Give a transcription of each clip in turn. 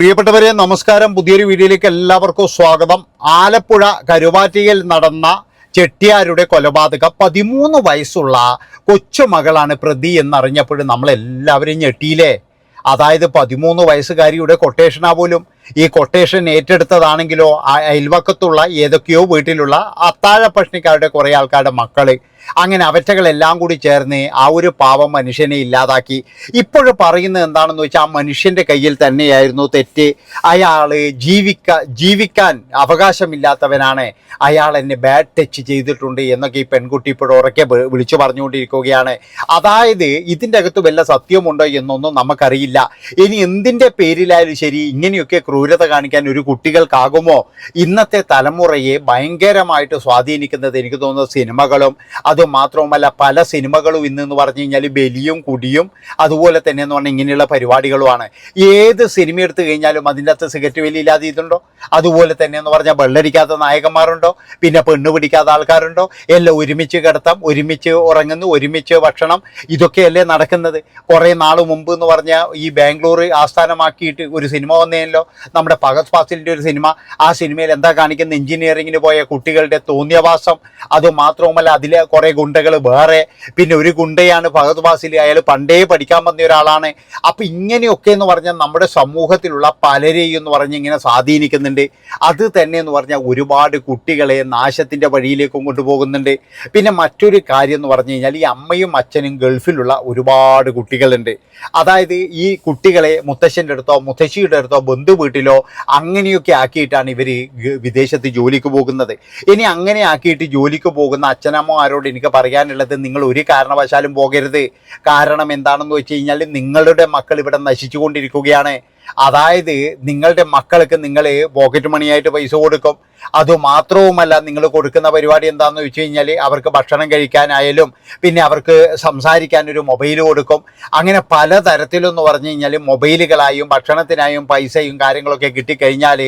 പ്രിയപ്പെട്ടവരെ നമസ്കാരം. പുതിയൊരു വീഡിയോയിലേക്ക് എല്ലാവർക്കും സ്വാഗതം. ആലപ്പുഴ കരുവാറ്റയിൽ നടന്ന ചെട്ടിയാരുടെ കൊലപാതകം 13 വയസ്സുള്ള കൊച്ചുമകളാണ് പ്രതി എന്നറിഞ്ഞപ്പോൾ നമ്മളെല്ലാവരും ഞെട്ടിയില്ലേ. അതായത് 13 വയസ്സുകാരിയുടെ കൊട്ടേഷനാ പോലും. ഈ കൊട്ടേഷൻ ഏറ്റെടുത്തതാണെങ്കിലോ അയൽവക്കത്തുള്ള ഏതൊക്കെയോ വീട്ടിലുള്ള അത്താഴ പഷ്ണിക്കാരുടെ കുറേ ആൾക്കാരുടെ മക്കള്, അങ്ങനെ അവറ്റകളെല്ലാം കൂടി ചേർന്ന് ആ ഒരു പാവം മനുഷ്യനെ ഇല്ലാതാക്കി. ഇപ്പോഴും പറയുന്നത് എന്താണെന്ന് വെച്ചാൽ ആ മനുഷ്യൻ്റെ കയ്യിൽ തന്നെയായിരുന്നു തെറ്റ്. അയാൾ ജീവിക്കാൻ അവകാശമില്ലാത്തവനാണ്, അയാൾ എന്നെ ബാഡ് ടച്ച് ചെയ്തിട്ടുണ്ട് എന്നൊക്കെ ഈ പെൺകുട്ടി ഇപ്പോഴും ഉറക്കെ വിളിച്ചു പറഞ്ഞുകൊണ്ടിരിക്കുകയാണ്. അതായത് ഇതിൻ്റെ അകത്ത് വല്ല സത്യമുണ്ടോ എന്നൊന്നും നമുക്കറിയില്ല. ഇനി എന്തിൻ്റെ പേരിലായാലും ശരി ഇങ്ങനെയൊക്കെ ക്രൂരത കാണിക്കാൻ ഒരു കുട്ടികൾക്കാകുമോ? ഇന്നത്തെ തലമുറയെ ഭയങ്കരമായിട്ട് സ്വാധീനിക്കുന്നത് എനിക്ക് തോന്നുന്നത് സിനിമകളും, അതുമാത്രവുമല്ല പല സിനിമകളും ഇന്നെന്ന് പറഞ്ഞു കഴിഞ്ഞാൽ ബലിയും കുടിയും അതുപോലെ തന്നെ എന്ന് പറഞ്ഞാൽ ഇങ്ങനെയുള്ള പരിപാടികളുമാണ്. ഏത് സിനിമ എടുത്തു കഴിഞ്ഞാലും അതിൻ്റെ അകത്ത് സിഗരറ്റ് വലി ഇല്ലാതെ ഇതുണ്ടോ? അതുപോലെ തന്നെ എന്ന് പറഞ്ഞാൽ വെള്ളടിക്കാത്ത നായകന്മാരുണ്ടോ? പിന്നെ പെണ്ണ് പിടിക്കാത്ത ആൾക്കാരുണ്ടോ? എല്ലാം ഒരുമിച്ച് കിടത്താം, ഒരുമിച്ച് ഉറങ്ങുന്നു, ഒരുമിച്ച് ഭക്ഷണം, ഇതൊക്കെയല്ലേ നടക്കുന്നത്. കുറേ നാൾ മുമ്പ് എന്ന് പറഞ്ഞാൽ ഈ ബാംഗ്ലൂർ ആസ്ഥാനമാക്കിയിട്ട് ഒരു സിനിമ വന്നേനല്ലോ, നമ്മുടെ ഫഹദ് ഫാസിലിൻ്റെ ഒരു സിനിമ. ആ സിനിമയിൽ എന്താ കാണിക്കുന്നത്? എഞ്ചിനീയറിങ്ങിന് പോയ കുട്ടികളുടെ തോന്നിയവാസം. അതുമാത്രവുമല്ല അതിലെ കുറേ ഗുണ്ടകൾ വേറെ, പിന്നെ ഒരു ഗുണ്ടയാണ് ഫഹദ് ഫാസിൽ, അയാൾ പണ്ടേ പഠിക്കാൻ വന്ന ഒരാളാണ്. അപ്പം ഇങ്ങനെയൊക്കെ എന്ന് പറഞ്ഞാൽ നമ്മുടെ സമൂഹത്തിലുള്ള പലരെയും എന്ന് പറഞ്ഞ് ഇങ്ങനെ സ്വാധീനിക്കുന്നുണ്ട്. അത് തന്നെ എന്ന് പറഞ്ഞാൽ ഒരുപാട് കുട്ടികളെ നാശത്തിൻ്റെ വഴിയിലേക്കും കൊണ്ടുപോകുന്നുണ്ട്. പിന്നെ മറ്റൊരു കാര്യം എന്ന് പറഞ്ഞു കഴിഞ്ഞാൽ ഈ അമ്മയും അച്ഛനും ഗൾഫിലുള്ള ഒരുപാട് കുട്ടികളുണ്ട്. അതായത് ഈ കുട്ടികളെ മുത്തശ്ശൻ്റെ അടുത്തോ മുത്തശ്ശിയുടെ അടുത്തോ ബന്ധു വീട്ടിലോ അങ്ങനെയൊക്കെ ആക്കിയിട്ടാണ് ഇവർ വിദേശത്ത് ജോലിക്ക് പോകുന്നത്. ഇനി അങ്ങനെ ആക്കിയിട്ട് ജോലിക്ക് പോകുന്ന അച്ഛനമ്മമാരോട് എനിക്ക് പറയാനുള്ളത്, നിങ്ങൾ ഒരു കാരണവശാലും പോകരുത്. കാരണം എന്താണെന്ന് വെച്ച് കഴിഞ്ഞാൽ നിങ്ങളുടെ മക്കൾ ഇവിടെ നശിച്ചുകൊണ്ടിരിക്കുകയാണ്. അതായത് നിങ്ങളുടെ മക്കൾക്ക് നിങ്ങൾ പോക്കറ്റ് മണിയായിട്ട് പൈസ കൊടുക്കും. അതുമാത്രവുമല്ല നിങ്ങൾ കൊടുക്കുന്ന പരിപാടി എന്താണെന്ന് വെച്ച് കഴിഞ്ഞാൽ അവർക്ക് ഭക്ഷണം കഴിക്കാനായാലും പിന്നെ അവർക്ക് സംസാരിക്കാനൊരു മൊബൈൽ കൊടുക്കും. അങ്ങനെ പലതരത്തിലെന്ന് പറഞ്ഞു കഴിഞ്ഞാൽ മൊബൈലുകളായും ഭക്ഷണത്തിനായും പൈസയും കാര്യങ്ങളൊക്കെ കിട്ടിക്കഴിഞ്ഞാൽ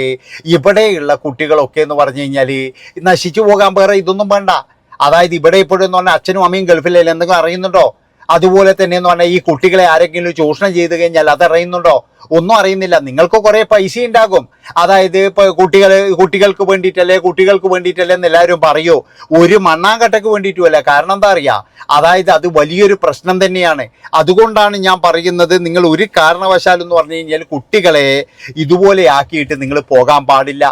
ഇവിടെയുള്ള കുട്ടികളൊക്കെ എന്ന് പറഞ്ഞു കഴിഞ്ഞാൽ നശിച്ചു പോകാൻ വേറെ ഇതൊന്നും വേണ്ട. അതായത് ഇവിടെ ഇപ്പോഴെന്ന് പറഞ്ഞാൽ അച്ഛനും അമ്മയും ഗൾഫിലല്ലേ, എന്തെങ്കിലും അറിയുന്നുണ്ടോ? അതുപോലെ തന്നെ എന്ന് പറഞ്ഞാൽ ഈ കുട്ടികളെ ആരെങ്കിലും ചൂഷണം ചെയ്ത് കഴിഞ്ഞാൽ അതറിയുന്നുണ്ടോ? ഒന്നും അറിയുന്നില്ല. നിങ്ങൾക്ക് കുറേ പൈസ ഉണ്ടാകും. അതായത് ഇപ്പോൾ കുട്ടികൾക്ക് വേണ്ടിയിട്ടല്ലേ എന്ന് എല്ലാവരും പറയൂ. ഒരു മണ്ണാങ്കട്ടക്ക് വേണ്ടിയിട്ടുമല്ല. കാരണം എന്താ അറിയാം, അതായത് അത് വലിയൊരു പ്രശ്നം തന്നെയാണ്. അതുകൊണ്ടാണ് ഞാൻ പറയുന്നത്, നിങ്ങൾ ഒരു കാരണവശാലും എന്ന് പറഞ്ഞു കഴിഞ്ഞാൽ കുട്ടികളെ ഇതുപോലെ ആക്കിയിട്ട് നിങ്ങൾ പോകാൻ പാടില്ല.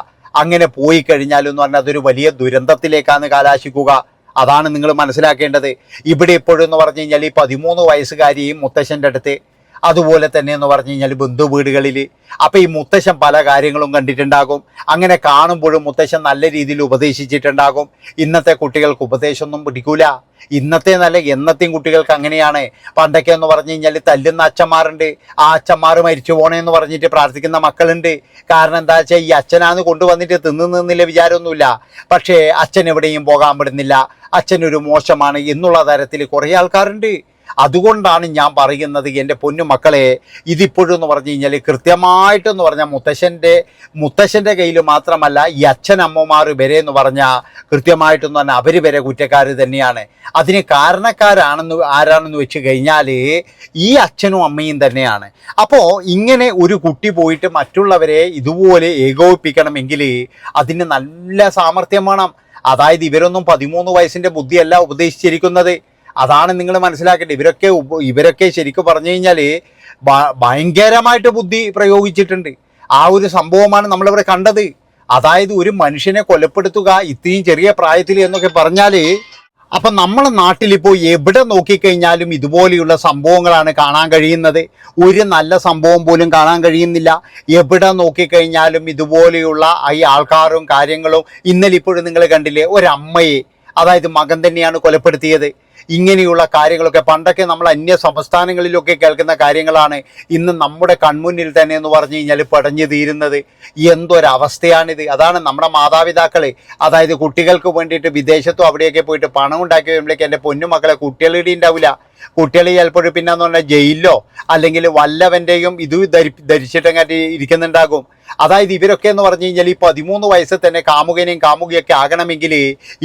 അങ്ങനെ പോയി കഴിഞ്ഞാലെന്ന് പറഞ്ഞാൽ അതൊരു വലിയ ദുരന്തത്തിലേക്കാണ് കലാശിക്കുക. അതാണ് നിങ്ങൾ മനസ്സിലാക്കേണ്ടത്. ഇവിടെ എപ്പോഴും എന്ന് പറഞ്ഞു കഴിഞ്ഞാൽ ഈ 13 വയസ്സുകാരിയും മുത്തശ്ശൻ്റെ അടുത്ത്, അതുപോലെ തന്നെ എന്ന് പറഞ്ഞു കഴിഞ്ഞാൽ ബന്ധു വീടുകളിൽ. അപ്പം ഈ മുത്തശ്ശൻ പല കാര്യങ്ങളും കണ്ടിട്ടുണ്ടാകും. അങ്ങനെ കാണുമ്പോഴും മുത്തശ്ശൻ നല്ല രീതിയിൽ ഉപദേശിച്ചിട്ടുണ്ടാകും. ഇന്നത്തെ കുട്ടികൾക്ക് ഉപദേശമൊന്നും പിടിക്കൂല. ഇന്നത്തെ നല്ല എന്നത്തെയും കുട്ടികൾക്ക് അങ്ങനെയാണ്. പണ്ടൊക്കെ എന്ന് പറഞ്ഞു കഴിഞ്ഞാൽ തല്ലുന്ന അച്ഛന്മാരുണ്ട്. ആ അച്ഛന്മാർ മരിച്ചു പോണേന്ന് പറഞ്ഞിട്ട് പ്രാർത്ഥിക്കുന്ന മക്കളുണ്ട്. കാരണം എന്താ വെച്ചാൽ ഈ അച്ഛനാന്ന് കൊണ്ടുവന്നിട്ട് തിന്നുന്നില്ല വിചാരമൊന്നുമില്ല. പക്ഷേ അച്ഛൻ എവിടെയും പോകാൻ വിടുന്നില്ല, അച്ഛനൊരു മോശമാണ് എന്നുള്ള തരത്തിൽ കുറേ ആൾക്കാരുണ്ട്. അതുകൊണ്ടാണ് ഞാൻ പറയുന്നത്, എൻ്റെ പൊന്നു മക്കളെ, ഇതിപ്പോഴും എന്ന് പറഞ്ഞു കഴിഞ്ഞാൽ കൃത്യമായിട്ടെന്ന് പറഞ്ഞാൽ മുത്തശ്ശൻ്റെ കയ്യിൽ മാത്രമല്ല ഈ അച്ഛനമ്മമാർ വരെ എന്ന് പറഞ്ഞാൽ കൃത്യമായിട്ടെന്ന് പറഞ്ഞാൽ അവർ വരെ കുറ്റക്കാർ തന്നെയാണ്. അതിന് ആരാണെന്ന് വെച്ച് കഴിഞ്ഞാൽ ഈ അച്ഛനും അമ്മയും തന്നെയാണ്. അപ്പോൾ ഇങ്ങനെ ഒരു കുട്ടി പോയിട്ട് മറ്റുള്ളവരെ ഇതുപോലെ ഏകോപിപ്പിക്കണമെങ്കിൽ അതിന് നല്ല സാമർഥ്യം വേണം. അതായത് ഇവരൊന്നും 13 വയസ്സിൻ്റെ ബുദ്ധിയല്ല ഉപദേശിച്ചിരിക്കുന്നത്. അതാണ് നിങ്ങൾ മനസ്സിലാക്കേണ്ടത്. ഇവരൊക്കെ ശരിക്കും പറഞ്ഞു കഴിഞ്ഞാൽ ഭയങ്കരമായിട്ട് ബുദ്ധി പ്രയോഗിച്ചിട്ടുണ്ട്. ആ ഒരു സംഭവമാണ് നമ്മളിവിടെ കണ്ടത്. അതായത് ഒരു മനുഷ്യനെ കൊലപ്പെടുത്തുക ഇത്രയും ചെറിയ പ്രായത്തിൽ എന്നൊക്കെ പറഞ്ഞാൽ, അപ്പം നമ്മളെ നാട്ടിലിപ്പോൾ എവിടെ നോക്കിക്കഴിഞ്ഞാലും ഇതുപോലെയുള്ള സംഭവങ്ങളാണ് കാണാൻ കഴിയുന്നത്. ഒരു നല്ല സംഭവം പോലും കാണാൻ കഴിയുന്നില്ല. എവിടെ നോക്കിക്കഴിഞ്ഞാലും ഇതുപോലെയുള്ള ഈ ആൾക്കാരും കാര്യങ്ങളും. ഇന്നലെ ഇപ്പോഴും നിങ്ങൾ കണ്ടില്ലേ, ഒരമ്മയെ, അതായത് മകൻ തന്നെയാണ് കൊലപ്പെടുത്തിയത്. ഇങ്ങനെയുള്ള കാര്യങ്ങളൊക്കെ പണ്ടൊക്കെ നമ്മൾ അന്യ സംസ്ഥാനങ്ങളിലൊക്കെ കേൾക്കുന്ന കാര്യങ്ങളാണ് ഇന്ന് നമ്മുടെ കൺമുന്നിൽ തന്നെ എന്ന് പറഞ്ഞു കഴിഞ്ഞാൽ പടഞ്ഞു തീരുന്നത്. എന്തൊരവസ്ഥയാണിത്. അതാണ് നമ്മുടെ മാതാപിതാക്കൾ, അതായത് കുട്ടികൾക്ക് വേണ്ടിയിട്ട് വിദേശത്തും അവിടെയൊക്കെ പോയിട്ട് പണം ഉണ്ടാക്കി വരുമ്പോഴേക്ക് എൻ്റെ പൊന്നുമക്കളെ കുട്ടികളുടെ ഉണ്ടാവില്ല. കുട്ടികൾ ചിലപ്പോൾ പിന്നെ എന്ന് പറഞ്ഞാൽ ജയിലിലോ അല്ലെങ്കിൽ വല്ലവൻ്റെയും ഇത് ധരിച്ചിട്ടങ്ങാട്ടി ഇരിക്കുന്നുണ്ടാകും. അതായത് ഇവരൊക്കെ എന്ന് പറഞ്ഞു കഴിഞ്ഞാൽ ഈ 13 വയസ്സിൽ തന്നെ കാമുകനെയും കാമുകിയൊക്കെ ആകണമെങ്കിൽ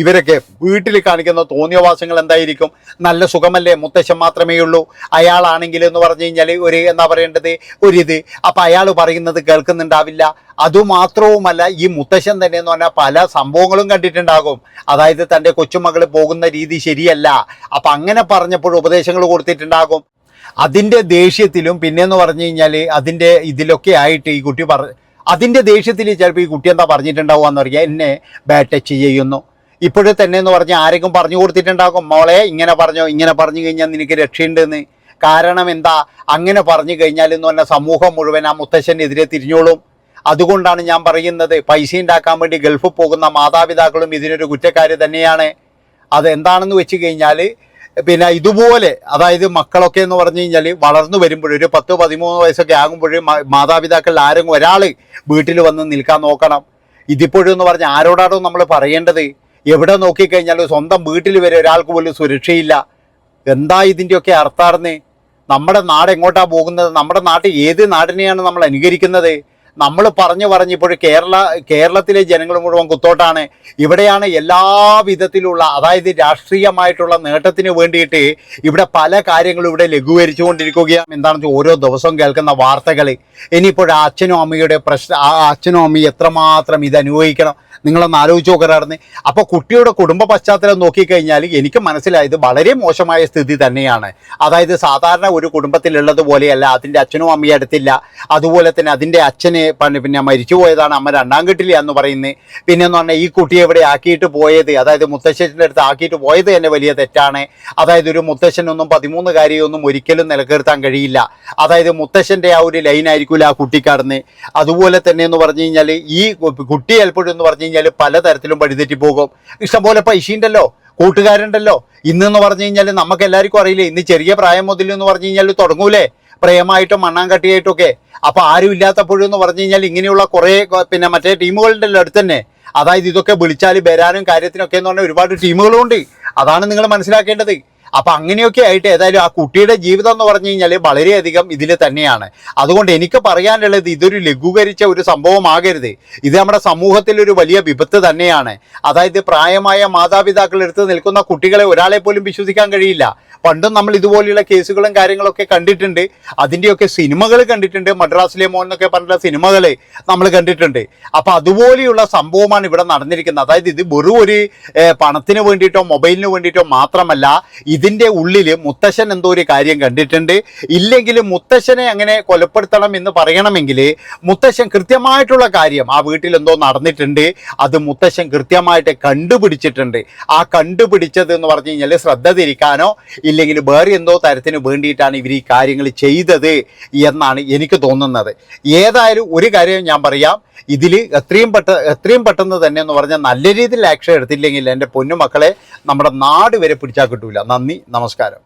ഇവരൊക്കെ വീട്ടിൽ കാണിക്കുന്ന തോന്നിയവാസങ്ങൾ എന്തായിരിക്കും? നല്ല സുഖമല്ലേ, മുത്തശ്ശൻ മാത്രമേ ഉള്ളൂ, അയാളാണെങ്കിൽ എന്ന് പറഞ്ഞു കഴിഞ്ഞാൽ ഒരു എന്താ പറയേണ്ടത് ഒരിത്, അപ്പം അയാൾ പറയുന്നത് കേൾക്കുന്നുണ്ടാവില്ല. അതുമാത്രവുമല്ല ഈ മുത്തശ്ശൻ തന്നെ എന്ന് പറഞ്ഞാൽ പല സംഭവങ്ങളും കണ്ടിട്ടുണ്ടാകും. അതായത് തൻ്റെ കൊച്ചുമകൾ പോകുന്ന രീതി ശരിയല്ല, അപ്പം അങ്ങനെ പറഞ്ഞപ്പോൾ ഉപദേശങ്ങൾ കൊടുത്തിട്ടുണ്ടാകും. അതിൻ്റെ ദേഷ്യത്തിലും പിന്നെന്ന് പറഞ്ഞു കഴിഞ്ഞാൽ അതിൻ്റെ ഇതിലൊക്കെ ആയിട്ട് ഈ കുട്ടി അതിൻ്റെ ദേഷ്യത്തിൽ ചിലപ്പോൾ ഈ കുട്ടി എന്താ പറഞ്ഞിട്ടുണ്ടാവുക എന്ന് പറഞ്ഞാൽ എന്നെ ബാഡ് ടച്ച് ചെയ്യുന്നു. ഇപ്പോഴും തന്നെ എന്ന് പറഞ്ഞാൽ ആരെങ്കിലും പറഞ്ഞു കൊടുത്തിട്ടുണ്ടാകും, മോളെ ഇങ്ങനെ പറഞ്ഞു കഴിഞ്ഞാൽ നിനക്ക് രക്ഷയുണ്ടെന്ന്. കാരണം എന്താ, അങ്ങനെ പറഞ്ഞു കഴിഞ്ഞാൽ എന്ന് പറഞ്ഞാൽ സമൂഹം മുഴുവൻ ആ മുത്തശ്ശനെതിരെ തിരിഞ്ഞോളും. അതുകൊണ്ടാണ് ഞാൻ പറയുന്നത്, പൈസ ഉണ്ടാക്കാൻ വേണ്ടി ഗൾഫിൽ പോകുന്ന മാതാപിതാക്കളും ഇതിനൊരു കുറ്റക്കാർ തന്നെയാണ്. അതെന്താണെന്ന് വെച്ച് കഴിഞ്ഞാൽ പിന്നെ ഇതുപോലെ അതായത് മക്കളൊക്കെ എന്ന് പറഞ്ഞു കഴിഞ്ഞാൽ വളർന്നു വരുമ്പോൾ ഒരു 10-13 വയസ്സൊക്കെ ആകുമ്പോഴും മാതാപിതാക്കളിൽ ആരെങ്കിലും ഒരാൾ വീട്ടിൽ വന്ന് നിൽക്കാൻ നോക്കണം. ഇതിപ്പോഴും എന്ന് പറഞ്ഞാൽ ആരോടാണോ നമ്മൾ പറയേണ്ടത്? എവിടെ നോക്കിക്കഴിഞ്ഞാൽ സ്വന്തം വീട്ടിൽ വരെ ഒരാൾക്ക് പോലും സുരക്ഷയില്ല. എന്താ ഇതിൻ്റെയൊക്കെ അർത്ഥാർന്ന്? നമ്മുടെ നാട് എങ്ങോട്ടാണ് പോകുന്നത്? നമ്മുടെ നാട്ടിൽ ഏത് നാടിനെയാണ് നമ്മൾ അനുകരിക്കുന്നത്? നമ്മൾ പറഞ്ഞിപ്പോൾ കേരളത്തിലെ ജനങ്ങൾ മുഴുവൻ കുത്തോട്ടാണ്. ഇവിടെയാണ് എല്ലാ വിധത്തിലുള്ള അതായത് രാഷ്ട്രീയമായിട്ടുള്ള നേട്ടത്തിന് വേണ്ടിയിട്ട് ഇവിടെ പല കാര്യങ്ങളും ഇവിടെ ലഘൂകരിച്ചുകൊണ്ടിരിക്കുകയാണ്. എന്താണെന്ന് വെച്ചാൽ ഓരോ ദിവസവും കേൾക്കുന്ന വാർത്തകൾ. ഇനിയിപ്പോൾ അച്ഛനും അമ്മയുടെ പ്രശ്നം, ആ അച്ഛനും അമ്മയും എത്രമാത്രം ഇത് അനുഭവിക്കണം നിങ്ങളൊന്ന് ആലോചിച്ച് നോക്കറായിരുന്നു. അപ്പോൾ കുട്ടിയുടെ കുടുംബ പശ്ചാത്തലം നോക്കിക്കഴിഞ്ഞാൽ എനിക്ക് മനസ്സിലായത് വളരെ മോശമായ സ്ഥിതി തന്നെയാണ്. അതായത് സാധാരണ ഒരു കുടുംബത്തിലുള്ളത് പോലെയല്ല. അതിൻ്റെ അച്ഛനും അമ്മയും അടുത്തില്ല. അതുപോലെ തന്നെ അതിൻ്റെ അച്ഛന് പിന്നെ മരിച്ചുപോയതാണ്, അമ്മ 2ാം കെട്ടില്ല എന്ന് പറയുന്നത്. പിന്നെന്ന് പറഞ്ഞാൽ ഈ കുട്ടിയെ ഇവിടെ ആക്കിയിട്ട് പോയത്, അതായത് മുത്തശ്ശൻ്റെ അടുത്ത് ആക്കിയിട്ട് പോയത് തന്നെ വലിയ തെറ്റാണ്. അതായത് ഒരു മുത്തശ്ശനൊന്നും 13 കാര്യമൊന്നും ഒരിക്കലും നിലനിർത്താൻ കഴിയില്ല. അതായത് മുത്തശ്ശൻ്റെ ആ ഒരു ലൈനായിരിക്കില്ല ആ കുട്ടിക്കാർന്ന്. അതുപോലെ തന്നെ എന്ന് പറഞ്ഞു കഴിഞ്ഞാൽ ഈ കുട്ടി ചിലപ്പോഴും എന്ന് പറഞ്ഞു കഴിഞ്ഞാൽ പലതരത്തിലും വഴിതെറ്റി പോകും. ഇഷ്ടംപോലെ പൈസ ഉണ്ടല്ലോ, കൂട്ടുകാരുണ്ടല്ലോ. ഇന്നെന്ന് പറഞ്ഞു കഴിഞ്ഞാൽ നമുക്ക് എല്ലാവർക്കും അറിയില്ലേ, ഇന്ന് ചെറിയ പ്രായം മുതൽ എന്ന് പറഞ്ഞു കഴിഞ്ഞാൽ തുടങ്ങൂലേ പ്രേമായിട്ടും മണ്ണാങ്കട്ടിയായിട്ടൊക്കെ. അപ്പൊ ആരും ഇല്ലാത്തപ്പോഴും എന്ന് പറഞ്ഞു കഴിഞ്ഞാൽ ഇങ്ങനെയുള്ള കുറെ പിന്നെ മറ്റേ ടീമുകളുണ്ടല്ലോ അടുത്ത് തന്നെ. അതായത് ഇതൊക്കെ വിളിച്ചാൽ വരാനും കാര്യത്തിനൊക്കെ എന്ന് പറഞ്ഞാൽ ഒരുപാട് ടീമുകളും ഉണ്ട്. അതാണ് നിങ്ങൾ മനസ്സിലാക്കേണ്ടത്. അപ്പം അങ്ങനെയൊക്കെ ആയിട്ട് ഏതായാലും ആ കുട്ടിയുടെ ജീവിതം എന്ന് പറഞ്ഞു കഴിഞ്ഞാൽ വളരെയധികം ഇതിൽ തന്നെയാണ്. അതുകൊണ്ട് എനിക്ക് പറയാനുള്ളത് ഇതൊരു ലഘൂകരിച്ച ഒരു സംഭവമാകരുത്. ഇത് നമ്മുടെ സമൂഹത്തിൽ ഒരു വലിയ വിപത്ത് തന്നെയാണ്. അതായത് പ്രായമായ മാതാപിതാക്കളെടുത്ത് നിൽക്കുന്ന കുട്ടികളെ ഒരാളെ പോലും വിശ്വസിക്കാൻ കഴിയില്ല. പണ്ടും നമ്മൾ ഇതുപോലെയുള്ള കേസുകളും കാര്യങ്ങളൊക്കെ കണ്ടിട്ടുണ്ട്. അതിൻ്റെയൊക്കെ സിനിമകൾ കണ്ടിട്ടുണ്ട്. മദ്രാസിലെ മോൻ എന്നൊക്കെ പറഞ്ഞിട്ടുള്ള സിനിമകൾ നമ്മൾ കണ്ടിട്ടുണ്ട്. അപ്പം അതുപോലെയുള്ള സംഭവമാണ് ഇവിടെ നടന്നിരിക്കുന്നത്. അതായത് ഇത് വെറും ഒരു പണത്തിന് വേണ്ടിയിട്ടോ മൊബൈലിന് വേണ്ടിയിട്ടോ മാത്രമല്ല, ഇതിൻ്റെ ഉള്ളിൽ മുത്തശ്ശൻ എന്തോ ഒരു കാര്യം കണ്ടിട്ടുണ്ട്. ഇല്ലെങ്കിൽ മുത്തശ്ശനെ അങ്ങനെ കൊലപ്പെടുത്തണം എന്ന് പറയണമെങ്കിൽ മുത്തശ്ശൻ കൃത്യമായിട്ടുള്ള കാര്യം ആ വീട്ടിൽ എന്തോ നടന്നിട്ടുണ്ട്. അത് മുത്തശ്ശൻ കൃത്യമായിട്ട് കണ്ടുപിടിച്ചിട്ടുണ്ട്. ആ കണ്ടുപിടിച്ചത് എന്ന് പറഞ്ഞു കഴിഞ്ഞാൽ ശ്രദ്ധ തിരിക്കാനോ ഇല്ലെങ്കിൽ വേറെ എന്തോ തരത്തിന് വേണ്ടിയിട്ടാണ് ഇവർ ഈ കാര്യങ്ങൾ ചെയ്തത് എന്നാണ് എനിക്ക് തോന്നുന്നത്. ഏതായാലും ഒരു കാര്യം ഞാൻ പറയാം, ഇതിൽ എത്രയും പെട്ടെന്ന് തന്നെ എന്ന് പറഞ്ഞാൽ നല്ല രീതിയിൽ ആക്ഷൻ എടുത്തില്ലെങ്കിൽ എൻ്റെ പൊന്നുമക്കളെ നമ്മുടെ നാട് വരെ പിടിച്ചാൽ കിട്ടൂല. നന്ദി, നമസ്കാരം.